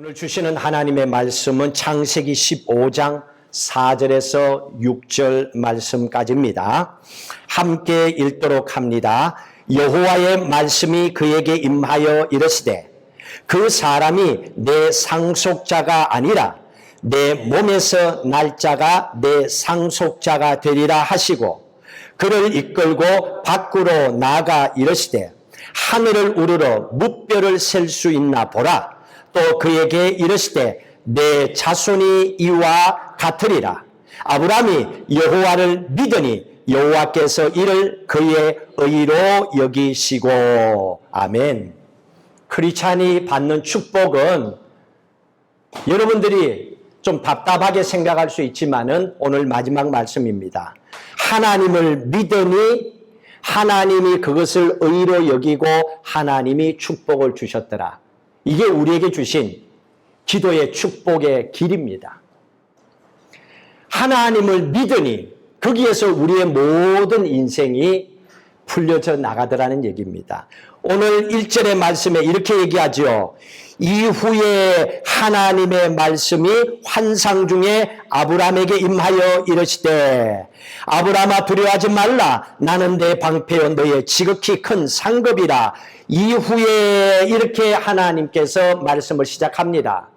오늘 주시는 하나님의 말씀은 창세기 15장 4절에서 6절 말씀까지입니다. 함께 읽도록 합니다. 여호와의 말씀이 그에게 임하여 이르시되 그 사람이 내 상속자가 아니라 내 몸에서 날 자가 내 상속자가 되리라 하시고 그를 이끌고 밖으로 나가 이르시되 하늘을 우러러 무뼈를 셀 수 있나 보라. 또 그에게 이르시되 내 자손이 이와 같으리라. 아브라함이 여호와를 믿으니 여호와께서 이를 그의 의로 여기시고. 아멘. 크리스찬이 받는 축복은 여러분들이 좀 답답하게 생각할 수 있지만은 오늘 마지막 말씀입니다. 하나님을 믿으니 하나님이 그것을 의로 여기고 하나님이 축복을 주셨더라. 이게 우리에게 주신 기도의 축복의 길입니다. 하나님을 믿으니 거기에서 우리의 모든 인생이 풀려져 나가더라는 얘기입니다. 오늘 1절의 말씀에 이렇게 얘기하죠. 이후에 하나님의 말씀이 환상 중에 아브라함에게 임하여 이르시되 아브라함아 두려워하지 말라. 나는 내 방패여 너의 지극히 큰 상급이라. 이후에 이렇게 하나님께서 말씀을 시작합니다.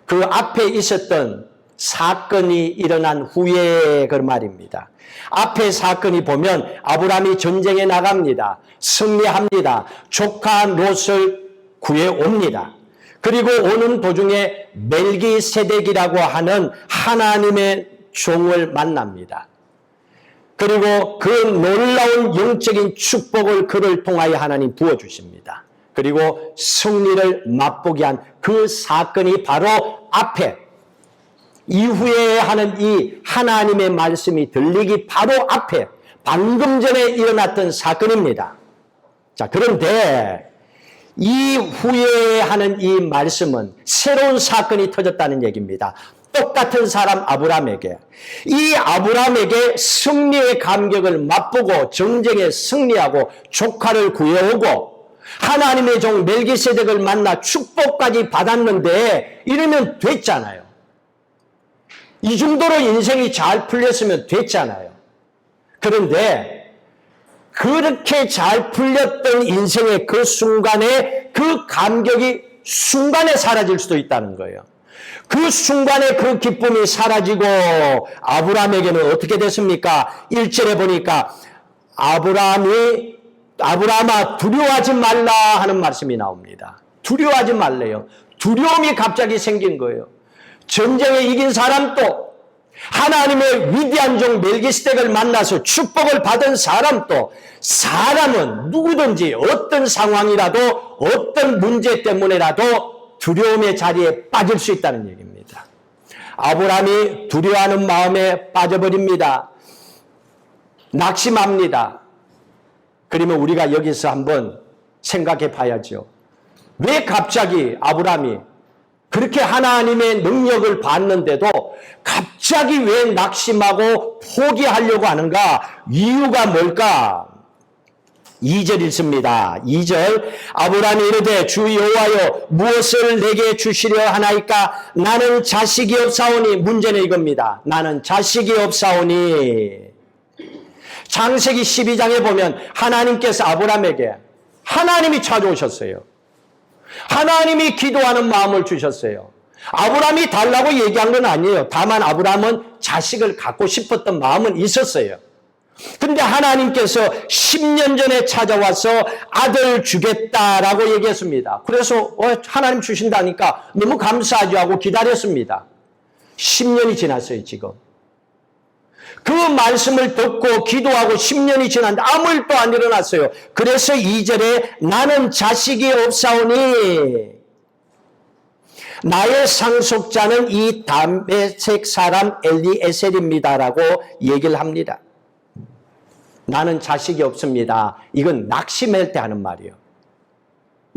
그 앞에 있었던 사건이 일어난 후에 그 말입니다. 앞에 사건이 보면 아브라함이 전쟁에 나갑니다. 승리합니다. 조카 롯을 구해옵니다. 그리고 오는 도중에 멜기세덱이라고 하는 하나님의 종을 만납니다. 그리고 그 놀라운 영적인 축복을 그를 통하여 하나님 부어주십니다. 그리고 승리를 맛보게 한 그 사건이 바로 앞에 이후에 하는 이 하나님의 말씀이 들리기 바로 앞에 방금 전에 일어났던 사건입니다. 자, 그런데 이후에 하는 이 말씀은 새로운 사건이 터졌다는 얘기입니다. 똑같은 사람 아브라함에게, 이 아브라함에게 승리의 감격을 맛보고 전쟁에 승리하고 조카를 구해오고 하나님의 종 멜기세덱을 만나 축복까지 받았는데 이러면 됐잖아요. 이 정도로 인생이 잘 풀렸으면 됐잖아요. 그런데 그렇게 잘 풀렸던 인생의 그 순간에 그 감격이 순간에 사라질 수도 있다는 거예요. 그 순간에 그 기쁨이 사라지고 아브라함에게는 어떻게 됐습니까? 1절에 보니까 아브라함아 두려워하지 말라 하는 말씀이 나옵니다. 두려워하지 말래요. 두려움이 갑자기 생긴 거예요. 전쟁에 이긴 사람도 하나님의 위대한 종 멜기세덱을 만나서 축복을 받은 사람도 사람은 누구든지 어떤 상황이라도 어떤 문제 때문에라도 두려움의 자리에 빠질 수 있다는 얘기입니다. 아브라함이 두려워하는 마음에 빠져버립니다. 낙심합니다. 그러면 우리가 여기서 한번 생각해 봐야죠. 왜 갑자기 아브라함이 그렇게 하나님의 능력을 받는데도 갑자기 왜 낙심하고 포기하려고 하는가? 이유가 뭘까? 2절 읽습니다. 2절 아브라함이 이르되 주 여호와여 무엇을 내게 주시려 하나이까? 나는 자식이 없사오니. 문제는 이겁니다. 나는 자식이 없사오니. 창세기 12장에 보면 하나님께서 아브라함에게 하나님이 찾아오셨어요. 하나님이 기도하는 마음을 주셨어요. 아브라함이 달라고 얘기한 건 아니에요. 다만 아브라함은 자식을 갖고 싶었던 마음은 있었어요. 그런데 하나님께서 10년 전에 찾아와서 아들 주겠다라고 얘기했습니다. 그래서 하나님 주신다니까 너무 감사하죠 하고 기다렸습니다. 10년이 지났어요 지금. 그 말씀을 듣고 기도하고 10년이 지났는데 아무 일도 안 일어났어요. 그래서 2절에 나는 자식이 없사오니 나의 상속자는 이 다메섹 사람 엘리에셀입니다라고 얘기를 합니다. 나는 자식이 없습니다. 이건 낙심할 때 하는 말이에요.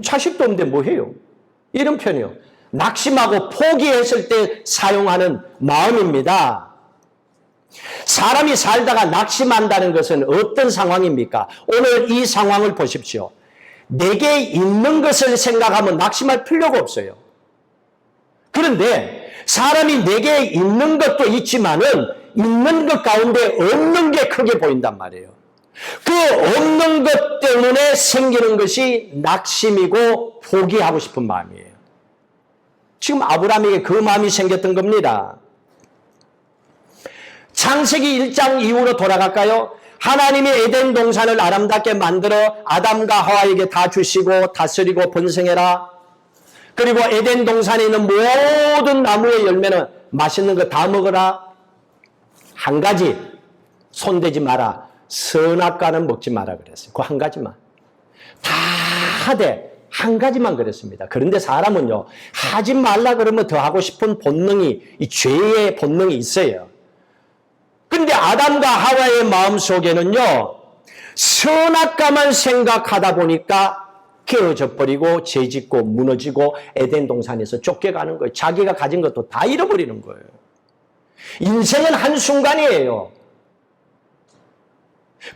자식도 없는데 뭐 해요? 이런 편이에요. 낙심하고 포기했을 때 사용하는 마음입니다. 사람이 살다가 낙심한다는 것은 어떤 상황입니까? 오늘 이 상황을 보십시오. 내게 있는 것을 생각하면 낙심할 필요가 없어요. 그런데 사람이 내게 있는 것도 있지만은 있는 것 가운데 없는 게 크게 보인단 말이에요. 그 없는 것 때문에 생기는 것이 낙심이고 포기하고 싶은 마음이에요. 지금 아브라함에게 그 마음이 생겼던 겁니다. 창세기 1장 이후로 돌아갈까요? 하나님이 에덴 동산을 아름답게 만들어 아담과 하와에게 다 주시고 다스리고 번성해라. 그리고 에덴 동산에 있는 모든 나무의 열매는 맛있는 거 다 먹어라. 한 가지 손대지 마라. 선악과는 먹지 마라 그랬어요. 그 한 가지만. 다 하되 한 가지만 그랬습니다. 그런데 사람은요, 하지 말라 그러면 더 하고 싶은 본능이, 이 죄의 본능이 있어요. 근데 아담과 하와의 마음속에는요, 선악과만 생각하다 보니까 깨어져 버리고 죄짓고 무너지고 에덴 동산에서 쫓겨가는 거예요. 자기가 가진 것도 다 잃어버리는 거예요. 인생은 한순간이에요.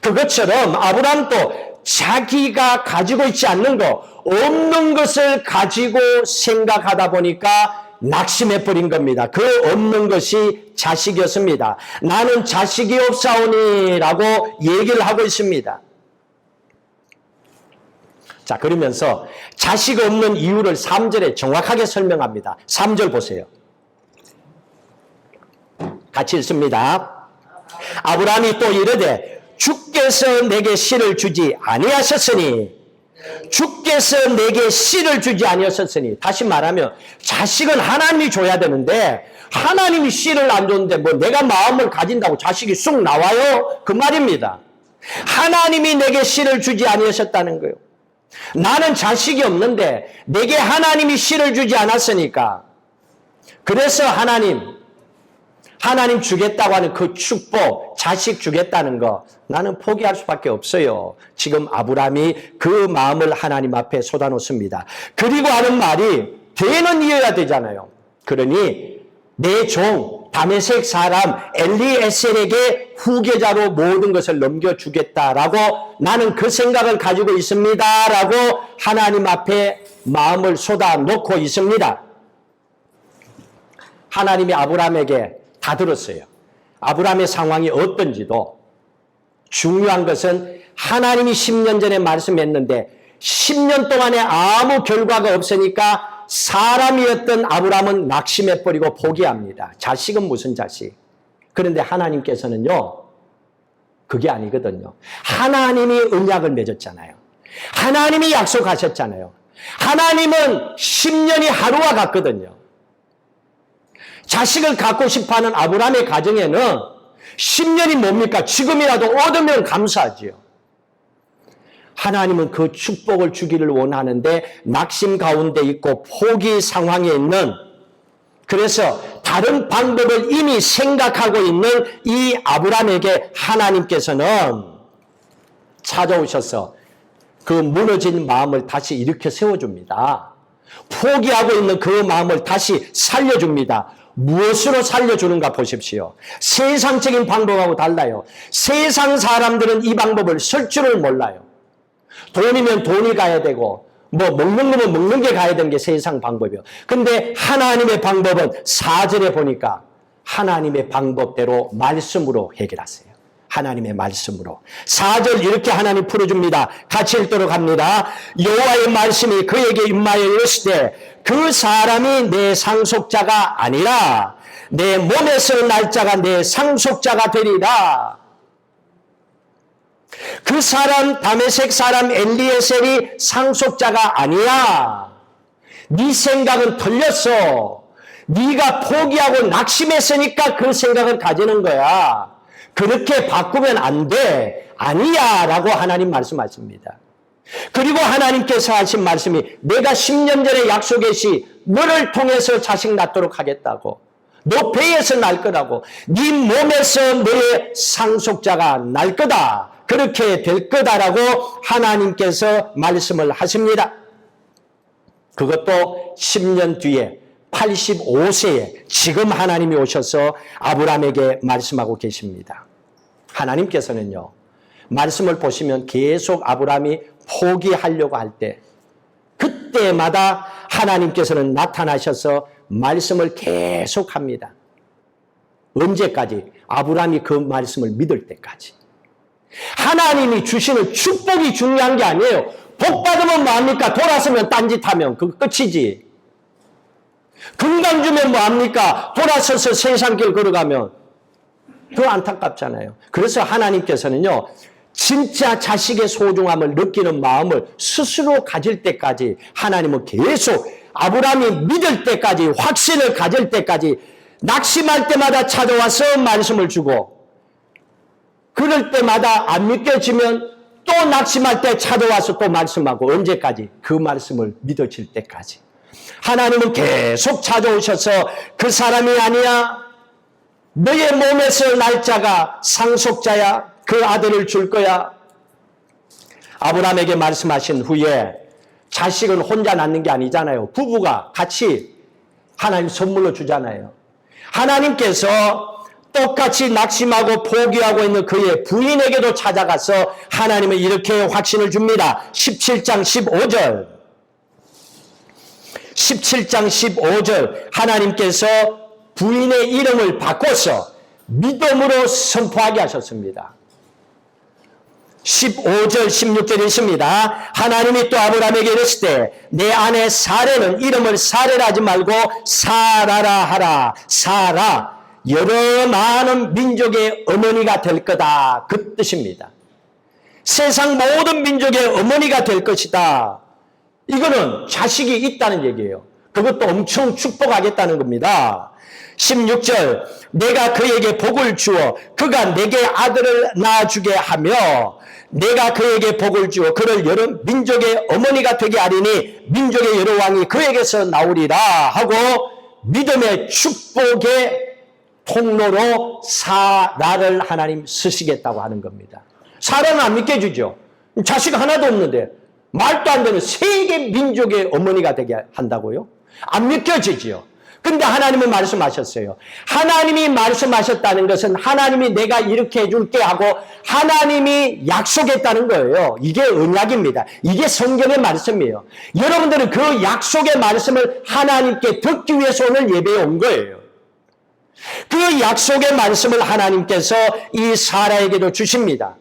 그것처럼 아브라함도 자기가 가지고 있지 않는 거, 없는 것을 가지고 생각하다 보니까 낙심해버린 겁니다. 그 없는 것이 자식이었습니다. 나는 자식이 없사오니 라고 얘기를 하고 있습니다. 자, 그러면서 자식 없는 이유를 3절에 정확하게 설명합니다. 3절 보세요. 같이 읽습니다. 아브라함이 또 이르되 주께서 내게 씨를 주지 아니하셨으니, 주께서 내게 씨를 주지 아니하셨으니, 다시 말하면 자식은 하나님이 줘야 되는데 하나님이 씨를 안 줬는데 뭐 내가 마음을 가진다고 자식이 쑥 나와요? 그 말입니다. 하나님이 내게 씨를 주지 아니하셨다는 거예요. 나는 자식이 없는데 내게 하나님이 씨를 주지 않았으니까, 그래서 하나님 주겠다고 하는 그 축복, 자식 주겠다는 거 나는 포기할 수밖에 없어요. 지금 아브라함이 그 마음을 하나님 앞에 쏟아놓습니다. 그리고 하는 말이 되는 이어야 되잖아요. 그러니 내 종 다메섹 사람 엘리에셀에게 후계자로 모든 것을 넘겨주겠다라고 나는 그 생각을 가지고 있습니다라고 하나님 앞에 마음을 쏟아놓고 있습니다. 하나님이 아브라함에게 다 들었어요. 아브라함의 상황이 어떤지도. 중요한 것은 하나님이 10년 전에 말씀했는데 10년 동안에 아무 결과가 없으니까 사람이었던 아브라함은 낙심해버리고 포기합니다. 자식은 무슨 자식? 그런데 하나님께서는요, 그게 아니거든요. 하나님이 언약을 맺었잖아요. 하나님이 약속하셨잖아요. 하나님은 10년이 하루와 같거든요. 자식을 갖고 싶어하는 아브라함의 가정에는 10년이 뭡니까? 지금이라도 얻으면 감사하지요. 하나님은 그 축복을 주기를 원하는데 낙심 가운데 있고 포기 상황에 있는, 그래서 다른 방법을 이미 생각하고 있는 이 아브라함에게 하나님께서는 찾아오셔서 그 무너진 마음을 다시 일으켜 세워줍니다. 포기하고 있는 그 마음을 다시 살려줍니다. 무엇으로 살려주는가 보십시오. 세상적인 방법하고 달라요. 세상 사람들은 이 방법을 쓸 줄을 몰라요. 돈이면 돈이 가야 되고 뭐 먹는 거면 먹는 게 가야 되는 게 세상 방법이요. 근데 하나님의 방법은 4절에 보니까 하나님의 방법대로 말씀으로 해결하세요. 하나님의 말씀으로. 4절 이렇게 하나님 풀어줍니다. 같이 읽도록 합니다. 여호와의 말씀이 그에게 임하여 이르시되 그 사람이 내 상속자가 아니라 내 몸에서 날 자가 내 상속자가 되리라. 그 사람 다메섹 사람 엘리에셀이 상속자가 아니야. 네 생각은 틀렸어. 네가 포기하고 낙심했으니까 그 생각을 가지는 거야. 그렇게 바꾸면 안 돼. 아니야 라고 하나님 말씀하십니다. 그리고 하나님께서 하신 말씀이 내가 10년 전에 약속했시 너를 통해서 자식 낳도록 하겠다고. 너 배에서 날 거라고. 네 몸에서 너의 상속자가 날 거다. 그렇게 될 거다라고 하나님께서 말씀을 하십니다. 그것도 10년 뒤에 85세에 지금 하나님이 오셔서 아브라함에게 말씀하고 계십니다. 하나님께서는요, 말씀을 보시면 계속 아브라함이 포기하려고 할 때 그때마다 하나님께서는 나타나셔서 말씀을 계속합니다. 언제까지? 아브라함이 그 말씀을 믿을 때까지. 하나님이 주시는 축복이 중요한 게 아니에요. 복 받으면 뭐합니까? 돌아서면 딴짓하면 그거 끝이지. 건강 주면 뭐합니까? 돌아서서 세상길 걸어가면 그거 안타깝잖아요. 그래서 하나님께서는요, 진짜 자식의 소중함을 느끼는 마음을 스스로 가질 때까지 하나님은 계속 아브라함이 믿을 때까지, 확신을 가질 때까지 낙심할 때마다 찾아와서 말씀을 주고, 그럴 때마다 안 믿겨지면 또 낙심할 때 찾아와서 또 말씀하고, 언제까지? 그 말씀을 믿어질 때까지. 하나님은 계속 찾아오셔서 그 사람이 아니야, 너의 몸에서 날 자가 상속자야, 그 아들을 줄 거야. 아브라함에게 말씀하신 후에 자식은 혼자 낳는 게 아니잖아요. 부부가 같이 하나님 선물로 주잖아요. 하나님께서 똑같이 낙심하고 포기하고 있는 그의 부인에게도 찾아가서 하나님은 이렇게 확신을 줍니다. 17장 15절. 17장 15절 하나님께서 부인의 이름을 바꿔서 믿음으로 선포하게 하셨습니다. 15절 16절에 있습니다. 하나님이 또 아브라함에게 이르실 때 내 아내 사레는 이름을 사레라 하지 말고 사라라 하라. 사라 여러 많은 민족의 어머니가 될 거다. 그 뜻입니다. 세상 모든 민족의 어머니가 될 것이다. 이거는 자식이 있다는 얘기예요. 그것도 엄청 축복하겠다는 겁니다. 16절 내가 그에게 복을 주어 그가 내게 아들을 낳아주게 하며 내가 그에게 복을 주어 그를 여러 민족의 어머니가 되게 하리니 민족의 여러 왕이 그에게서 나오리라 하고 믿음의 축복의 통로로 사라를 하나님 쓰시겠다고 하는 겁니다. 사라는 안 믿겨주죠. 자식 하나도 없는데 말도 안 되는 세계 민족의 어머니가 되게 한다고요? 안 믿겨지죠. 근데 하나님은 말씀하셨어요. 하나님이 말씀하셨다는 것은 하나님이 내가 이렇게 해줄게 하고 하나님이 약속했다는 거예요. 이게 언약입니다. 이게 성경의 말씀이에요. 여러분들은 그 약속의 말씀을 하나님께 듣기 위해서 오늘 예배에 온 거예요. 그 약속의 말씀을 하나님께서 이 사라에게도 주십니다.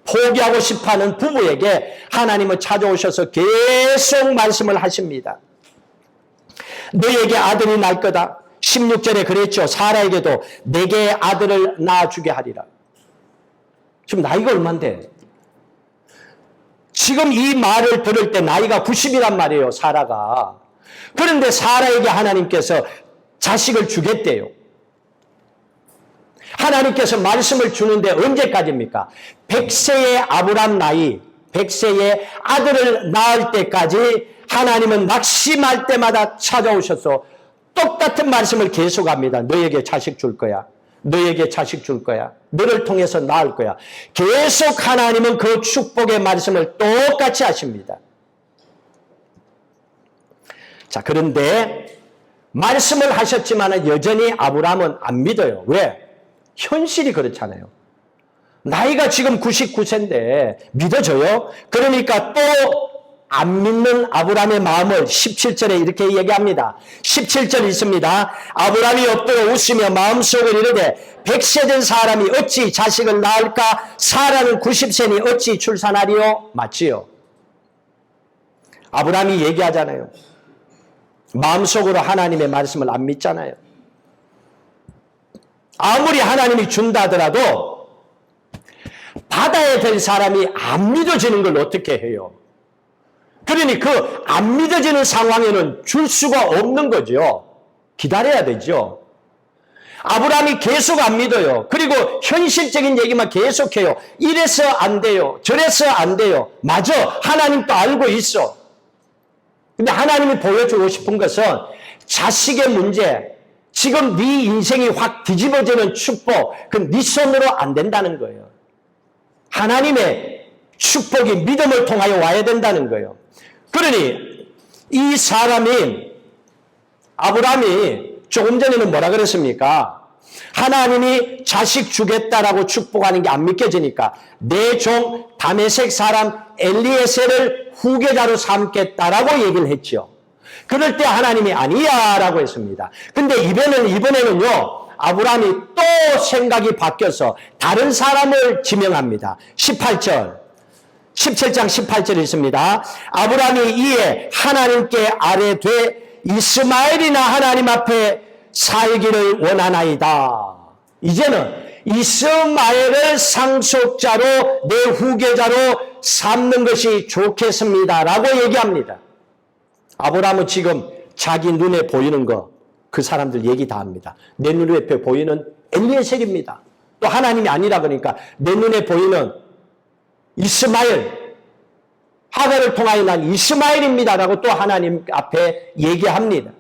포기하고 싶어하는 부부에게 하나님은 찾아오셔서 계속 말씀을 하십니다. 너에게 아들이 날 거다. 16절에 그랬죠. 사라에게도 내게 아들을 낳아주게 하리라. 지금 나이가 얼만데? 지금 이 말을 들을 때 나이가 90이란 말이에요. 사라가. 그런데 사라에게 하나님께서 자식을 주겠대요. 하나님께서 말씀을 주는데 언제까지입니까? 100세의 아브람 나이, 100세의 아들을 낳을 때까지 하나님은 낙심할 때마다 찾아오셔서 똑같은 말씀을 계속합니다. 너에게 자식 줄 거야. 너에게 자식 줄 거야. 너를 통해서 낳을 거야. 계속 하나님은 그 축복의 말씀을 똑같이 하십니다. 자, 그런데 말씀을 하셨지만 여전히 아브라함은 안 믿어요. 왜? 현실이 그렇잖아요. 나이가 지금 99세인데 믿어져요? 그러니까 또 안 믿는 아브라함의 마음을 17절에 이렇게 얘기합니다. 17절 있습니다. 아브라함이 엎드려 웃으며 마음속으로 이르되 100세 된 사람이 어찌 자식을 낳을까? 사라는 90세니 어찌 출산하리요? 맞지요? 아브라함이 얘기하잖아요. 마음속으로 하나님의 말씀을 안 믿잖아요. 아무리 하나님이 준다 하더라도 받아야 될 사람이 안 믿어지는 걸 어떻게 해요? 그러니 그 안 믿어지는 상황에는 줄 수가 없는 거죠. 기다려야 되죠. 아브라함이 계속 안 믿어요. 그리고 현실적인 얘기만 계속해요. 이래서 안 돼요. 저래서 안 돼요. 맞아. 하나님도 알고 있어. 근데 하나님이 보여주고 싶은 것은 자식의 문제, 지금 네 인생이 확 뒤집어지는 축복, 그건 네 손으로 안 된다는 거예요. 하나님의 축복이 믿음을 통하여 와야 된다는 거예요. 그러니 이 사람이 아브라함이 조금 전에는 뭐라 그랬습니까? 하나님이 자식 주겠다라고 축복하는 게 안 믿겨지니까 내 종 다메섹 사람 엘리에셀을 후계자로 삼겠다라고 얘기를 했죠. 그럴 때 하나님이 아니야 라고 했습니다. 근데 이번에는요, 아브라함이 또 생각이 바뀌어서 다른 사람을 지명합니다. 17장 18절에 있습니다. 아브라함이 이에 하나님께 아뢰되 이스마엘이나 하나님 앞에 살기를 원하나이다. 이제는 이스마엘을 상속자로 내 후계자로 삼는 것이 좋겠습니다 라고 얘기합니다. 아브라함은 지금 자기 눈에 보이는 거 그 사람들 얘기 다 합니다. 내 눈에 보이는 엘리에셀입니다. 또 하나님이 아니라 그러니까 내 눈에 보이는 이스마엘, 하갈을 통하여 난 이스마엘입니다 라고 또 하나님 앞에 얘기합니다.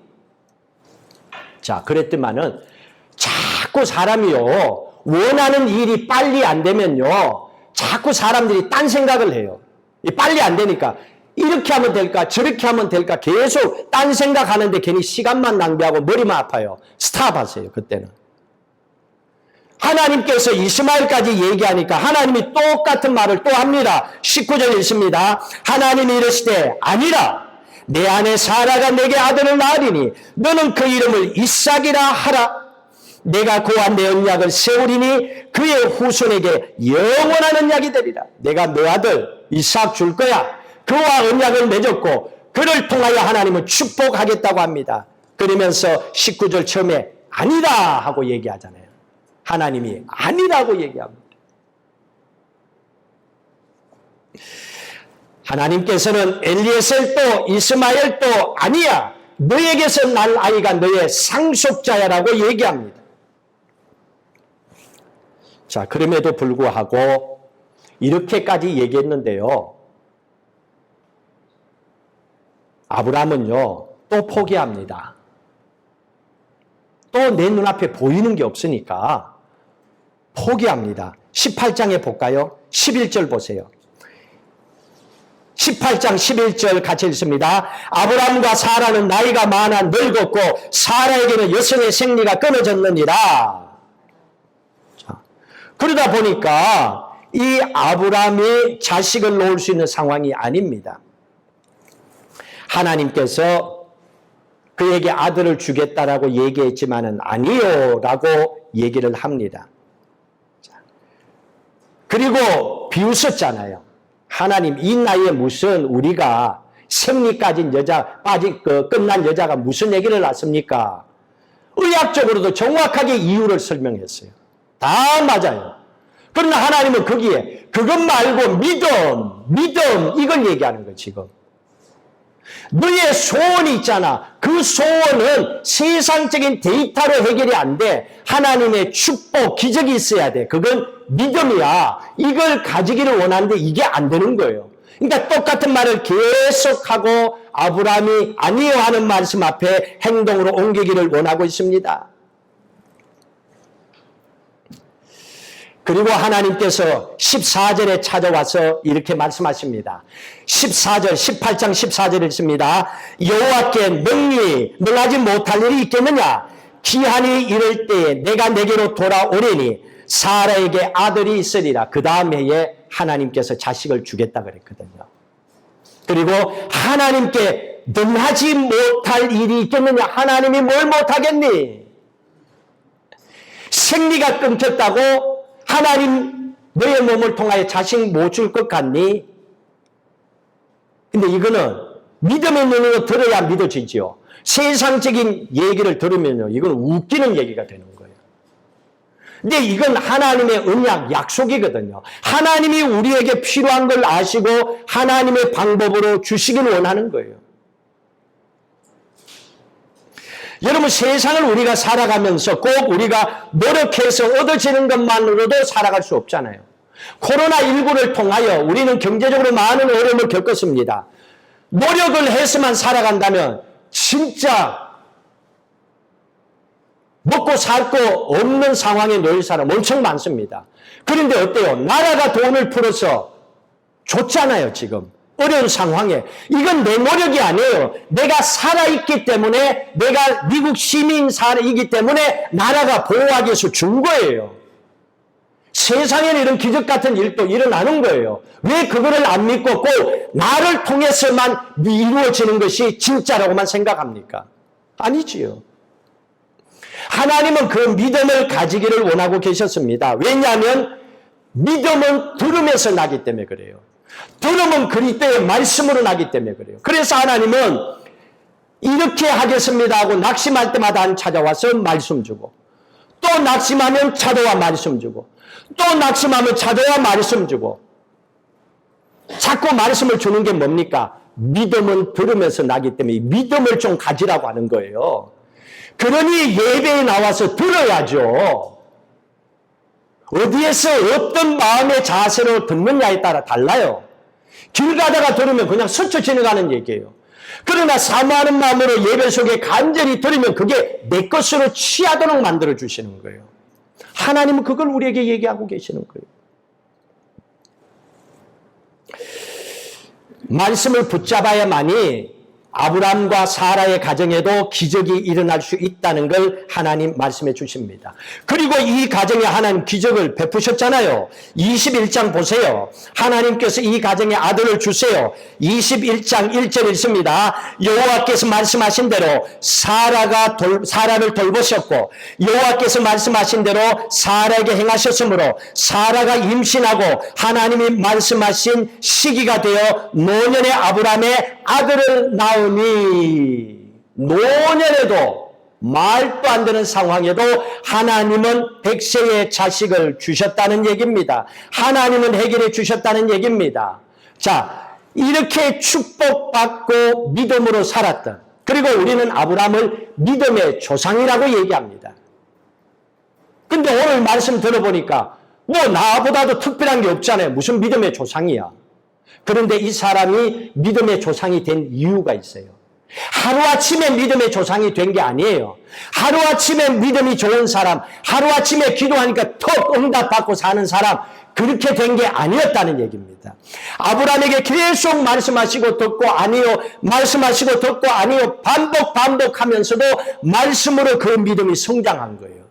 자, 그랬더만은 자꾸 사람이요, 원하는 일이 빨리 안 되면요, 자꾸 사람들이 딴 생각을 해요. 빨리 안 되니까 이렇게 하면 될까 저렇게 하면 될까 계속 딴 생각하는데 괜히 시간만 낭비하고 머리만 아파요. 스탑하세요. 그때는. 하나님께서 이스마엘까지 얘기하니까 하나님이 똑같은 말을 또 합니다. 19절 읽습니다. 하나님이 이르시되 아니라 내 아내 사라가 내게 아들을 낳으리니 너는 그 이름을 이삭이라 하라. 내가 그와 내 언약을 세우리니 그의 후손에게 영원한 언약이 되리라. 내가 너 아들 이삭 줄 거야. 그와 언약을 맺었고 그를 통하여 하나님은 축복하겠다고 합니다. 그러면서 19절 처음에 아니라 하고 얘기하잖아요. 하나님이 아니라고 얘기합니다. 하나님께서는 엘리에셀도 이스마엘도 아니야. 너에게서 날 아이가 너의 상속자야라고 얘기합니다. 자, 그럼에도 불구하고 이렇게까지 얘기했는데요. 아브라함은요, 또 포기합니다. 또 내 눈앞에 보이는 게 없으니까 포기합니다. 18장에 볼까요? 11절 보세요. 18장 11절 같이 읽습니다. 아브라함과 사라는 나이가 많아 늙었고 사라에게는 여성의 생리가 끊어졌느니라. 자, 그러다 보니까 이 아브라함이 자식을 놓을 수 있는 상황이 아닙니다. 하나님께서 그에게 아들을 주겠다라고 얘기했지만은 아니요 라고 얘기를 합니다. 그리고 비웃었잖아요. 하나님 이 나이에 무슨 우리가 생리 까진 여자 끝난 여자가 무슨 얘기를 하십니까? 의학적으로도 정확하게 이유를 설명했어요. 다 맞아요. 그러나 하나님은 거기에 그것 말고 믿음 이걸 얘기하는 거예요. 지금 너의 소원이 있잖아. 그 소원은 세상적인 데이터로 해결이 안 돼. 하나님의 축복, 기적이 있어야 돼. 그건 믿음이야. 이걸 가지기를 원하는데 이게 안 되는 거예요. 그러니까 똑같은 말을 계속하고 아브라함이 아니요 하는 말씀 앞에 행동으로 옮기기를 원하고 있습니다. 그리고 하나님께서 14절에 찾아와서 이렇게 말씀하십니다. 18장 14절에 있습니다. 여호와께 능하지 못할 일이 있겠느냐? 기한이 이를 때에 내가 내게로 돌아오리니 사라에게 아들이 있으리라. 그 다음 해에 하나님께서 자식을 주겠다 그랬거든요. 그리고 하나님께 능하지 못할 일이 있겠느냐? 하나님이 뭘 못하겠니? 생리가 끊겼다고 하나님 너의 몸을 통하여 자식 못 줄 것 같니? 근데 이거는 믿음의 눈으로 들어야 믿어지지요. 세상적인 얘기를 들으면요, 이건 웃기는 얘기가 되는 거예요. 근데 이건 하나님의 언약, 약속이거든요. 하나님이 우리에게 필요한 걸 아시고 하나님의 방법으로 주시길 원하는 거예요. 여러분, 세상을 우리가 살아가면서 꼭 우리가 노력해서 얻어지는 것만으로도 살아갈 수 없잖아요. 코로나19를 통하여 우리는 경제적으로 많은 어려움을 겪었습니다. 노력을 해서만 살아간다면 진짜 먹고 살 거 없는 상황에 놓일 사람 엄청 많습니다. 그런데 어때요? 나라가 돈을 풀어서 줬잖아요, 지금. 어려운 상황에. 이건 내 노력이 아니에요. 내가 살아있기 때문에, 내가 미국 시민이기 때문에 나라가 보호하기 위해서 준 거예요. 세상에는 이런 기적 같은 일도 일어나는 거예요. 왜 그거를 안 믿고 꼭 나를 통해서만 이루어지는 것이 진짜라고만 생각합니까? 아니지요. 하나님은 그 믿음을 가지기를 원하고 계셨습니다. 왜냐하면 믿음은 들음에서 나기 때문에 그래요. 들음은 그리스도의 말씀으로 나기 때문에 그래요. 그래서 하나님은 이렇게 하겠습니다 하고 낙심할 때마다 찾아와서 말씀 주고, 또 낙심하면 찾아와 말씀 주고, 또 낙심하면 찾아와 말씀 주고, 자꾸 말씀을 주는 게 뭡니까? 믿음은 들으면서 나기 때문에 믿음을 좀 가지라고 하는 거예요. 그러니 예배에 나와서 들어야죠. 어디에서 어떤 마음의 자세로 듣느냐에 따라 달라요. 길 가다가 들으면 그냥 스쳐 지나가는 얘기예요. 그러나 사모하는 마음으로 예배 속에 간절히 들으면 그게 내 것으로 취하도록 만들어 주시는 거예요. 하나님은 그걸 우리에게 얘기하고 계시는 거예요. 말씀을 붙잡아야만이 아브람과 사라의 가정에도 기적이 일어날 수 있다는 걸 하나님 말씀해 주십니다. 그리고 이 가정에 하나님 기적을 베푸셨잖아요. 21장 보세요. 하나님께서 이 가정에 아들을 주세요. 21장 1절 읽습니다. 여호와께서 말씀하신 대로 사라를 돌보셨고, 여호와께서 말씀하신 대로 사라에게 행하셨으므로 사라가 임신하고 하나님이 말씀하신 시기가 되어 노년의 아브람의 아들을 낳으니, 노년에도 말도 안 되는 상황에도 하나님은 100세의 자식을 주셨다는 얘기입니다. 하나님은 해결해 주셨다는 얘기입니다. 자, 이렇게 축복받고 믿음으로 살았던, 그리고 우리는 아브람을 믿음의 조상이라고 얘기합니다. 근데 오늘 말씀 들어보니까 뭐 나보다도 특별한 게 없잖아요. 무슨 믿음의 조상이야. 그런데 이 사람이 믿음의 조상이 된 이유가 있어요. 하루아침에 믿음의 조상이 된 게 아니에요. 하루아침에 믿음이 좋은 사람, 하루아침에 기도하니까 턱 응답받고 사는 사람, 그렇게 된 게 아니었다는 얘기입니다. 아브람에게 계속 말씀하시고 듣고 아니요, 말씀하시고 듣고 아니요, 반복하면서도 말씀으로 그 믿음이 성장한 거예요.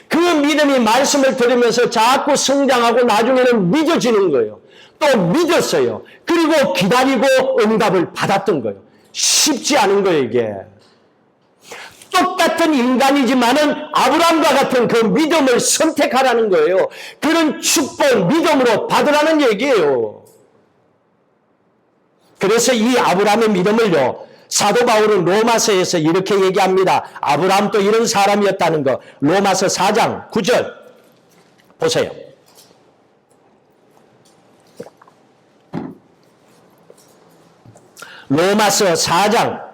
그 믿음이 말씀을 들으면서 자꾸 성장하고 나중에는 믿어지는 거예요. 또 믿었어요. 그리고 기다리고 응답을 받았던 거예요. 쉽지 않은 거예요, 이게. 똑같은 인간이지만은 아브람과 같은 그 믿음을 선택하라는 거예요. 그런 축복, 믿음으로 받으라는 얘기예요. 그래서 이 아브람의 믿음을요, 사도 바울은 로마서에서 이렇게 얘기합니다. 아브람도 이런 사람이었다는 거. 로마서 4장 9절 보세요. 로마서 4장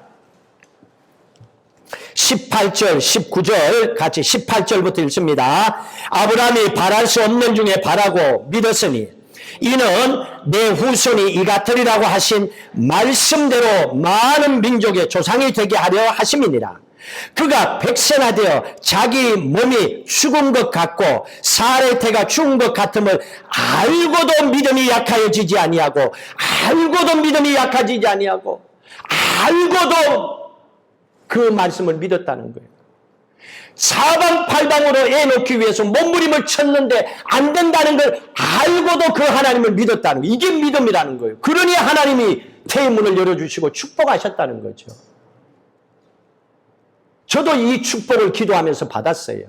18절, 19절 같이 18절부터 읽습니다. 아브라함이 바랄 수 없는 중에 바라고 믿었으니 이는 내 후손이 이 같으리라고 하신 말씀대로 많은 민족의 조상이 되게 하려 하심이니라. 그가 100세나 되어 자기 몸이 죽은 것 같고 사라의 태가 죽은 것 같음을 알고도 믿음이 약하여지지 아니하고, 알고도 믿음이 약해지지 아니하고, 알고도 그 말씀을 믿었다는 거예요. 사방팔방으로 애 놓기 위해서 몸부림을 쳤는데 안 된다는 걸 알고도 그 하나님을 믿었다는 거예요. 이게 믿음이라는 거예요. 그러니 하나님이 태의 문을 열어주시고 축복하셨다는 거죠. 저도 이 축복을 기도하면서 받았어요.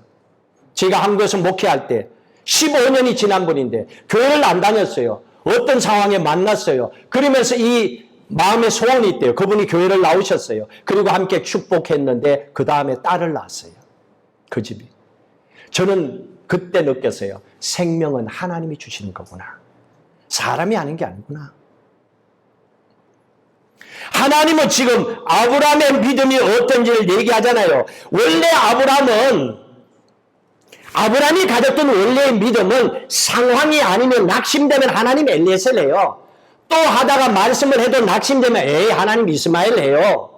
제가 한국에서 목회할 때 15년이 지난 분인데 교회를 안 다녔어요. 어떤 상황에 만났어요. 그러면서 이 마음의 소원이 있대요. 그분이 교회를 나오셨어요. 그리고 함께 축복했는데 그 다음에 딸을 낳았어요. 그 집이. 저는 그때 느꼈어요. 생명은 하나님이 주시는 거구나. 사람이 하는 게 아니구나. 하나님은 지금 아브라함의 믿음이 어떤지를 얘기하잖아요. 원래 아브라함이 가졌던 원래의 믿음은 상황이 아니면 낙심되면 하나님 엘리에셀 해요. 또 하다가 말씀을 해도 낙심되면 에이 하나님 이스마엘 해요.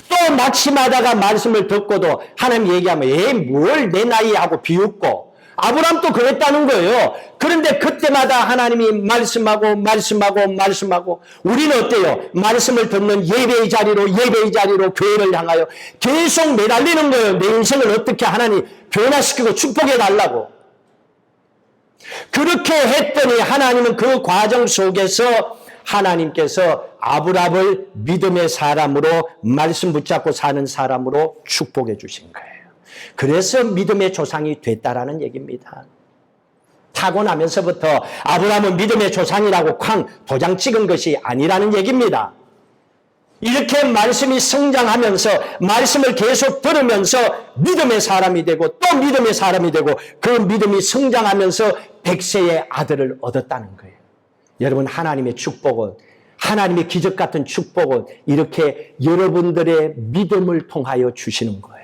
또 낙심하다가 말씀을 듣고도 하나님 얘기하면 에이 뭘 내 나이 하고 비웃고, 아브라함도 그랬다는 거예요. 그런데 그때마다 하나님이 말씀하고 우리는 어때요? 말씀을 듣는 예배의 자리로 교회를 향하여 계속 매달리는 거예요. 내 인생을 어떻게 하나님 변화시키고 축복해 달라고. 그렇게 했더니 하나님은 그 과정 속에서 하나님께서 아브라함을 믿음의 사람으로 말씀 붙잡고 사는 사람으로 축복해 주신 거예요. 그래서 믿음의 조상이 됐다라는 얘기입니다. 타고나면서부터 아브라함은 믿음의 조상이라고 쾅 도장 찍은 것이 아니라는 얘기입니다. 이렇게 말씀이 성장하면서 말씀을 계속 들으면서 믿음의 사람이 되고 또 믿음의 사람이 되고 그 믿음이 성장하면서 100세의 아들을 얻었다는 거예요. 여러분, 하나님의 축복은, 하나님의 기적 같은 축복은 이렇게 여러분들의 믿음을 통하여 주시는 거예요.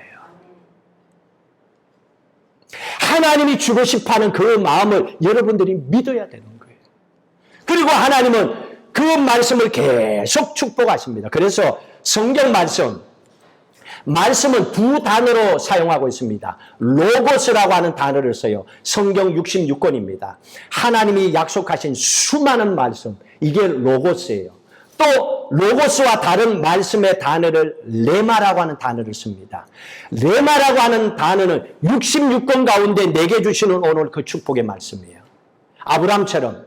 하나님이 주고 싶어하는 그 마음을 여러분들이 믿어야 되는 거예요. 그리고 하나님은 그 말씀을 계속 축복하십니다. 그래서 성경 말씀은 두 단어로 사용하고 있습니다. 로고스라고 하는 단어를 써요. 성경 66권입니다. 하나님이 약속하신 수많은 말씀, 이게 로고스예요. 또 로고스와 다른 말씀의 단어를 레마라고 하는 단어를 씁니다. 레마라고 하는 단어는 66권 가운데 내게 주시는 오늘 그 축복의 말씀이에요. 아브라함처럼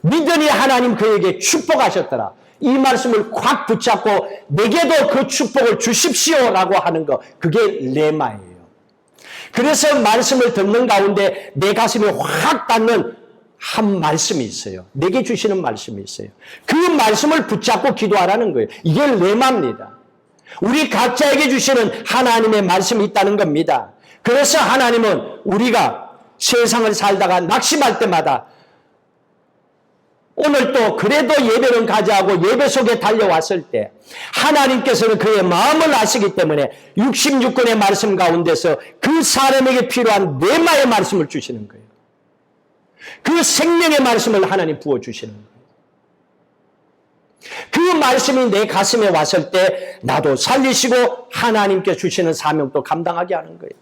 믿으니 하나님 그에게 축복하셨더라. 이 말씀을 꽉 붙잡고 내게도 그 축복을 주십시오라고 하는 거, 그게 레마예요. 그래서 말씀을 듣는 가운데 내 가슴에 확 닿는 한 말씀이 있어요. 내게 주시는 말씀이 있어요. 그 말씀을 붙잡고 기도하라는 거예요. 이게 레마입니다. 우리 각자에게 주시는 하나님의 말씀이 있다는 겁니다. 그래서 하나님은 우리가 세상을 살다가 낙심할 때마다 오늘 또 그래도 예배는 가져하고 예배 속에 달려왔을 때 하나님께서는 그의 마음을 아시기 때문에 66권의 말씀 가운데서 그 사람에게 필요한 레마의 말씀을 주시는 거예요. 그 생명의 말씀을 하나님 부어주시는 거예요. 그 말씀이 내 가슴에 왔을 때 나도 살리시고 하나님께 주시는 사명도 감당하게 하는 거예요.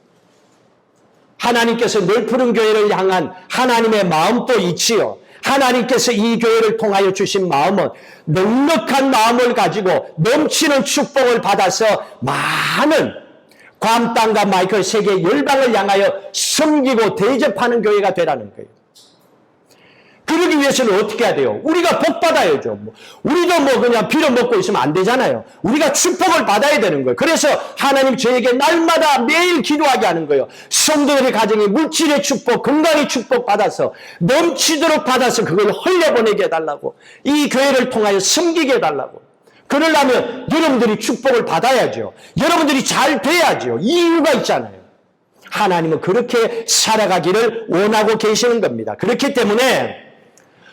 하나님께서 늘 푸른 교회를 향한 하나님의 마음도 있지요. 하나님께서 이 교회를 통하여 주신 마음은 넉넉한 마음을 가지고 넘치는 축복을 받아서 많은 괌 땅과 마이클 세계 열방을 향하여 섬기고 대접하는 교회가 되라는 거예요. 그러기 위해서는 어떻게 해야 돼요? 우리가 복 받아야죠. 우리도 그냥 빌어먹고 있으면 안 되잖아요. 우리가 축복을 받아야 되는 거예요. 그래서 하나님 저에게 날마다 매일 기도하게 하는 거예요. 성도들의 가정이 물질의 축복, 건강의 축복 받아서 넘치도록 받아서 그걸 흘려보내게 해달라고. 이 교회를 통하여 섬기게 해달라고. 그러려면 여러분들이 축복을 받아야죠. 여러분들이 잘 돼야죠. 이유가 있잖아요. 하나님은 그렇게 살아가기를 원하고 계시는 겁니다. 그렇기 때문에